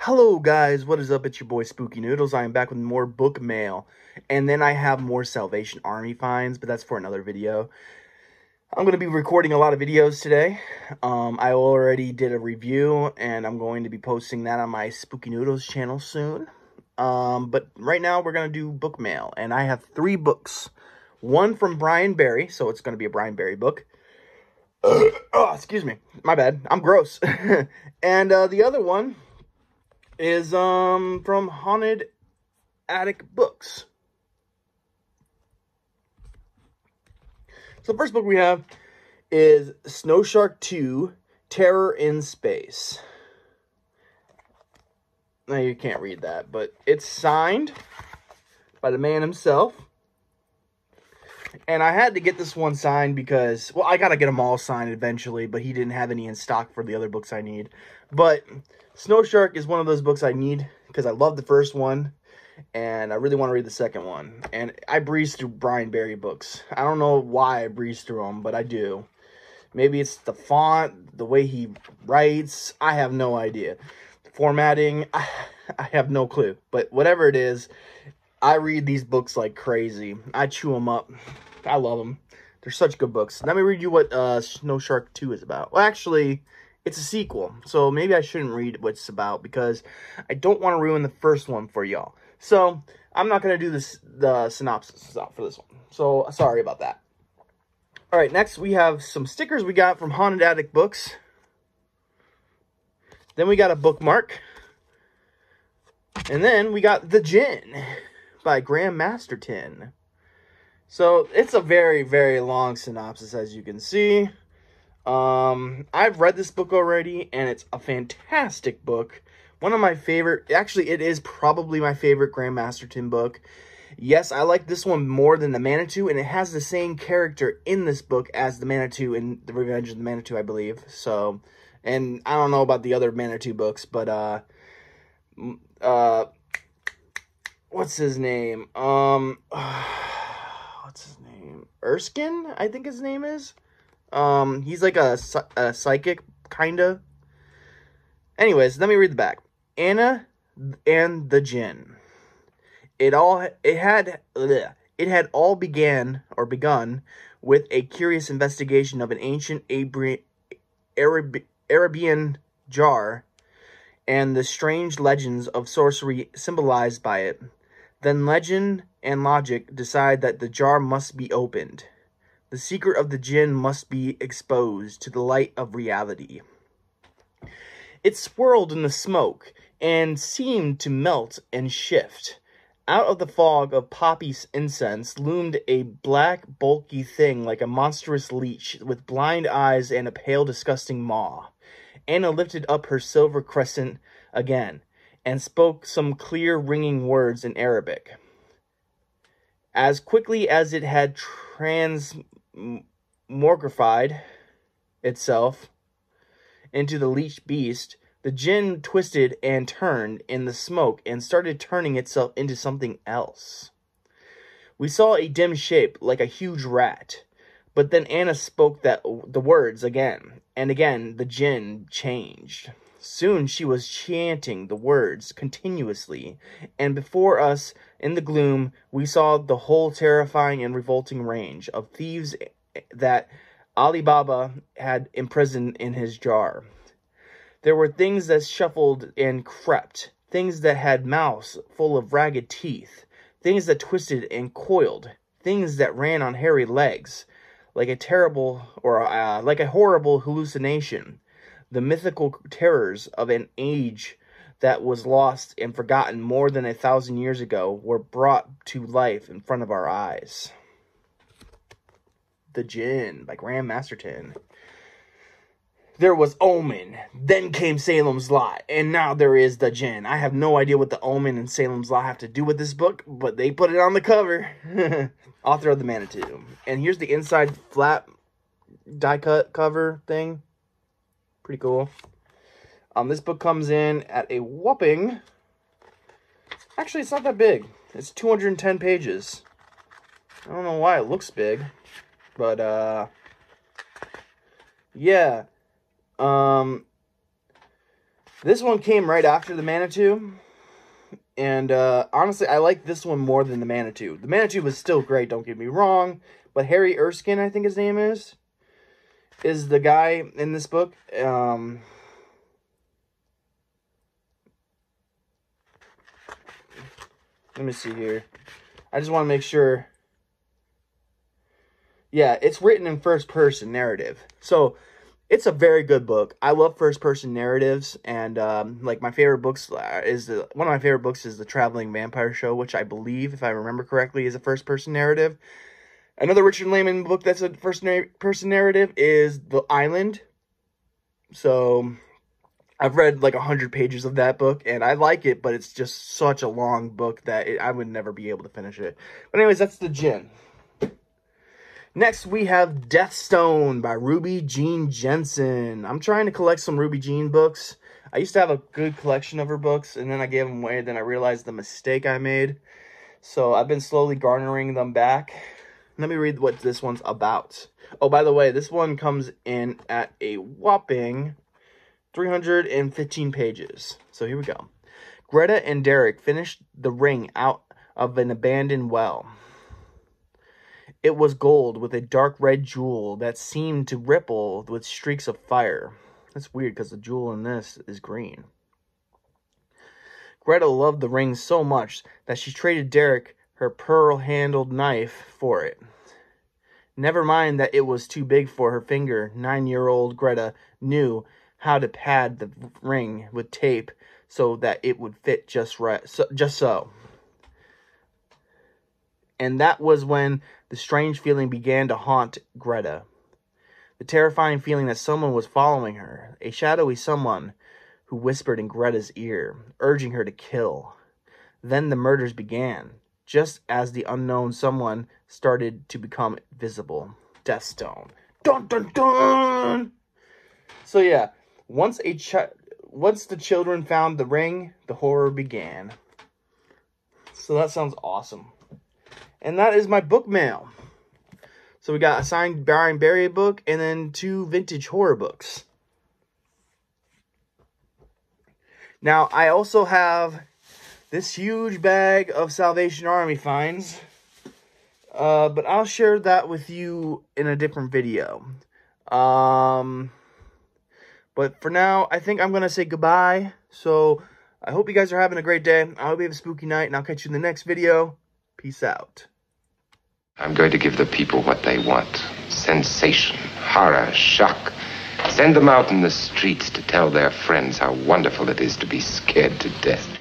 Hello guys, what is up? It's your boy Spooky Noodles. I am back with more book mail. And then I have more Salvation Army finds, but that's for another video. I'm going to be recording a lot of videos today. I already did a review, and I'm going to be posting that on my Spooky Noodles channel soon. But right now we're going to do book mail, and I have 3 books. One from Brian Barry, so it's going to be a Brian Barry book. Oh, excuse me. My bad. I'm gross. And the other one is from Haunted Attic Books. So the first book we have is Snow Shark 2, Terror in Space. Now you can't read that, but it's signed by the man himself. And I had to get this one signed because, well, I gotta get them all signed eventually, but he didn't have any in stock for the other books I need. But Snow Shark is one of those books I need because I love the first one, and I really want to read the second one. And I breeze through Brian Barry books. I don't know why I breeze through them, but I do. Maybe it's the font, the way he writes. I have no idea. Formatting, I have no clue. But whatever it is, I read these books like crazy. I chew them up. I love them. They're such good books. Let me read you what Snow Shark 2 is about. Well, actually, it's a sequel, so maybe I shouldn't read what it's about because I don't want to ruin the first one for y'all. So I'm not going to do the synopsis for this one. So sorry about that. All right, next we have some stickers we got from Haunted Attic Books. Then we got a bookmark. And then we got The Djinn by Graham Masterton. So it's a very, very long synopsis, as you can see. I've read this book already, and it's a fantastic book. One of my favorite, actually, it is probably my favorite Graham Masterton book. Yes, I like this one more than the Manitou, and it has the same character in this book as the Manitou in The Revenge of the Manitou, I believe. So, and I don't know about the other Manitou books, but, what's his name? What's his name? Erskine, I think his name is. He's like a psychic, kinda. Anyways, let me read the back. Anna and the Djinn. It had all begun with a curious investigation of an ancient Arabian jar and the strange legends of sorcery symbolized by it. Then legend and logic decide that the jar must be opened. The secret of the Djinn must be exposed to the light of reality. It swirled in the smoke and seemed to melt and shift. Out of the fog of poppy incense loomed a black, bulky thing like a monstrous leech with blind eyes and a pale, disgusting maw. Anna lifted up her silver crescent again and spoke some clear, ringing words in Arabic. As quickly as it had transmogrified itself into the leech beast, the Djinn twisted and turned in the smoke and started turning itself into something else. We saw a dim shape like a huge rat, but then Anna spoke the words again, and again the Djinn changed. Soon she was chanting the words continuously, and before us, in the gloom, we saw the whole terrifying and revolting range of thieves that Ali Baba had imprisoned in his jar. There were things that shuffled and crept, things that had mouths full of ragged teeth, things that twisted and coiled, things that ran on hairy legs, like a horrible hallucination. The mythical terrors of an age that was lost and forgotten more than 1,000 years ago were brought to life in front of our eyes. The Djinn by Graham Masterton. There was Omen, then came Salem's Lot, and now there is the Djinn. I have no idea what the Omen and Salem's Lot have to do with this book, but they put it on the cover. Author of the Manitou. And here's the inside flat die cut cover thing. Pretty cool. This book comes in at a whopping... Actually, it's not that big. It's 210 pages. I don't know why it looks big. But, yeah. This one came right after the Manitou. And honestly, I like this one more than the Manitou. The Manitou was still great, don't get me wrong. But Harry Erskine, I think his name is the guy in this book. Let me see here. I just want to make sure. Yeah, it's written in first-person narrative. So, it's a very good book. I love first-person narratives, and like my favorite books one of my favorite books is The Traveling Vampire Show, which I believe, if I remember correctly, is a first-person narrative. Another Richard Lehman book that's a first-person narrative is The Island. So, I've read like 100 pages of that book, and I like it, but it's just such a long book that I would never be able to finish it. But anyways, that's the Djinn. Next, we have Deathstone by Ruby Jean Jensen. I'm trying to collect some Ruby Jean books. I used to have a good collection of her books, and then I gave them away. Then I realized the mistake I made. So I've been slowly garnering them back. Let me read what this one's about. Oh, by the way, this one comes in at a whopping 315 pages. So here we go. Greta and Derek finished the ring out of an abandoned well. It was gold with a dark red jewel that seemed to ripple with streaks of fire. That's weird because the jewel in this is green. Greta loved the ring so much that she traded Derek her pearl-handled knife for it. Never mind that it was too big for her finger. 9-year-old Greta knew how to pad the ring with tape so that it would fit just right. So. And that was when the strange feeling began to haunt Greta. The terrifying feeling that someone was following her. A shadowy someone who whispered in Greta's ear, urging her to kill. Then the murders began, just as the unknown someone started to become visible. Deathstone. Dun dun dun! So yeah, once the children found the ring, the horror began. So that sounds awesome. And that is my book mail. So we got a signed Brian Barry book and then 2 vintage horror books. Now, I also have this huge bag of Salvation Army finds. But I'll share that with you in a different video. But for now, I think I'm going to say goodbye. So, I hope you guys are having a great day. I hope you have a spooky night. And I'll catch you in the next video. Peace out. I'm going to give the people what they want. Sensation, horror, shock. Send them out in the streets to tell their friends how wonderful it is to be scared to death.